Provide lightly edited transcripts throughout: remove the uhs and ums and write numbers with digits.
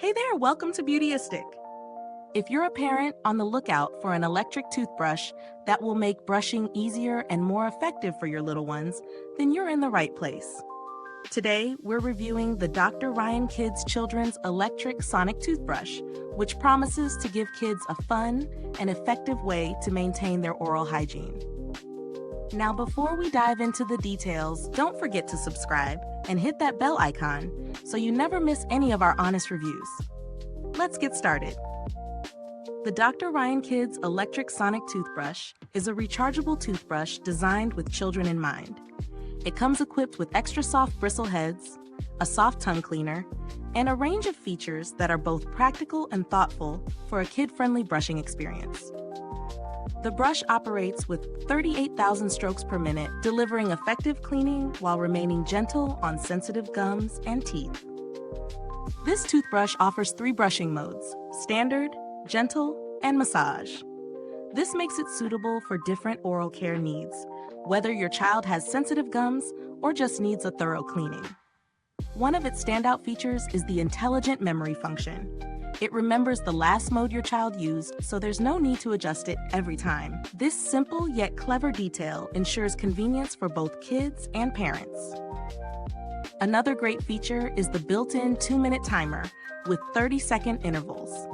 Hey there, welcome to Beautyistic. If you're a parent on the lookout for an electric toothbrush that will make brushing easier and more effective for your little ones, then you're in the right place. Today, we're reviewing the Dr. Ryan Kids Children's Electric Sonic Toothbrush, which promises to give kids a fun and effective way to maintain their oral hygiene. Now, before we dive into the details, don't forget to subscribe and hit that bell icon so you never miss any of our honest reviews. Let's get started. The Dr. Ryan Kids Electric Sonic Toothbrush is a rechargeable toothbrush designed with children in mind. It comes equipped with extra soft bristle heads, a soft tongue cleaner, and a range of features that are both practical and thoughtful for a kid-friendly brushing experience. The brush operates with 38,000 strokes per minute, delivering effective cleaning while remaining gentle on sensitive gums and teeth. This toothbrush offers 3 brushing modes: standard, gentle, and massage. This makes it suitable for different oral care needs, whether your child has sensitive gums or just needs a thorough cleaning. One of its standout features is the intelligent memory function. It remembers the last mode your child used, so there's no need to adjust it every time. This simple yet clever detail ensures convenience for both kids and parents. Another great feature is the built-in 2-minute timer with 30-second intervals.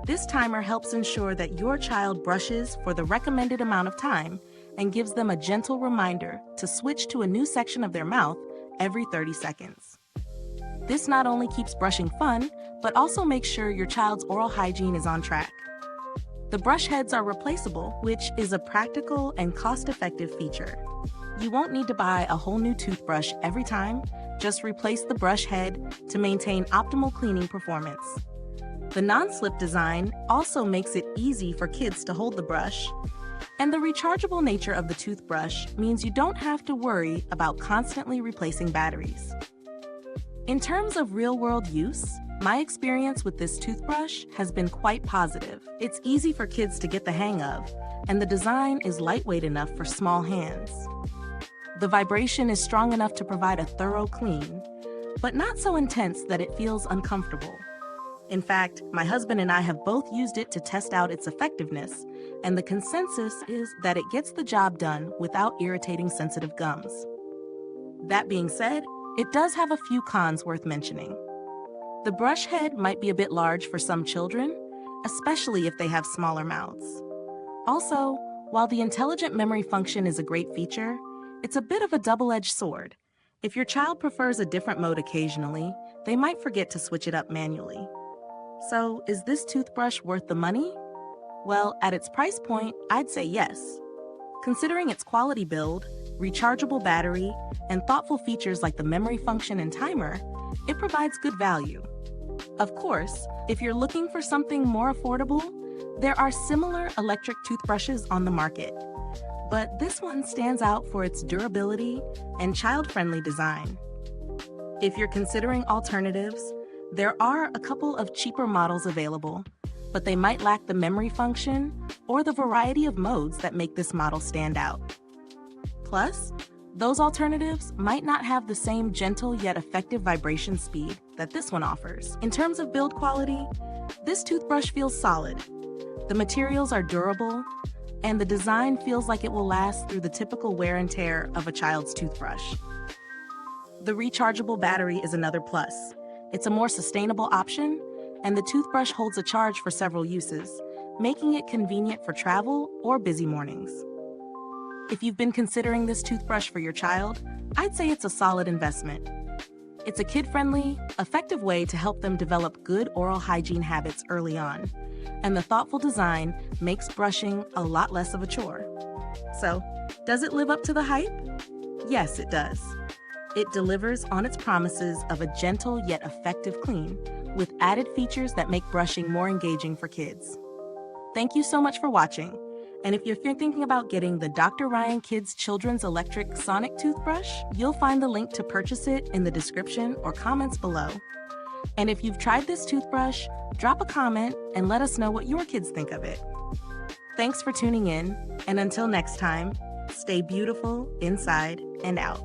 This timer helps ensure that your child brushes for the recommended amount of time and gives them a gentle reminder to switch to a new section of their mouth every 30 seconds. This not only keeps brushing fun, but also makes sure your child's oral hygiene is on track. The brush heads are replaceable, which is a practical and cost-effective feature. You won't need to buy a whole new toothbrush every time, just replace the brush head to maintain optimal cleaning performance. The non-slip design also makes it easy for kids to hold the brush, and the rechargeable nature of the toothbrush means you don't have to worry about constantly replacing batteries. In terms of real-world use, my experience with this toothbrush has been quite positive. It's easy for kids to get the hang of, and the design is lightweight enough for small hands. The vibration is strong enough to provide a thorough clean, but not so intense that it feels uncomfortable. In fact, my husband and I have both used it to test out its effectiveness, and the consensus is that it gets the job done without irritating sensitive gums. That being said, it does have a few cons worth mentioning. The brush head might be a bit large for some children, especially if they have smaller mouths. Also, while the intelligent memory function is a great feature, it's a bit of a double-edged sword. If your child prefers a different mode occasionally, they might forget to switch it up manually. So, is this toothbrush worth the money? Well, at its price point, I'd say yes. Considering its quality build, rechargeable battery, and thoughtful features like the memory function and timer, it provides good value. Of course, if you're looking for something more affordable, there are similar electric toothbrushes on the market. But this one stands out for its durability and child-friendly design. If you're considering alternatives, there are a couple of cheaper models available, but they might lack the memory function or the variety of modes that make this model stand out. Plus, those alternatives might not have the same gentle yet effective vibration speed that this one offers. In terms of build quality, this toothbrush feels solid. The materials are durable, and the design feels like it will last through the typical wear and tear of a child's toothbrush. The rechargeable battery is another plus. It's a more sustainable option, and the toothbrush holds a charge for several uses, making it convenient for travel or busy mornings. If you've been considering this toothbrush for your child, I'd say it's a solid investment. It's a kid-friendly, effective way to help them develop good oral hygiene habits early on, and the thoughtful design makes brushing a lot less of a chore. So, does it live up to the hype? Yes, it does. It delivers on its promises of a gentle yet effective clean, with added features that make brushing more engaging for kids. Thank you so much for watching. And if you're thinking about getting the Dr. Ryan Kids Children's Electric Sonic Toothbrush, you'll find the link to purchase it in the description or comments below. And if you've tried this toothbrush, drop a comment and let us know what your kids think of it. Thanks for tuning in, and until next time, stay beautiful inside and out.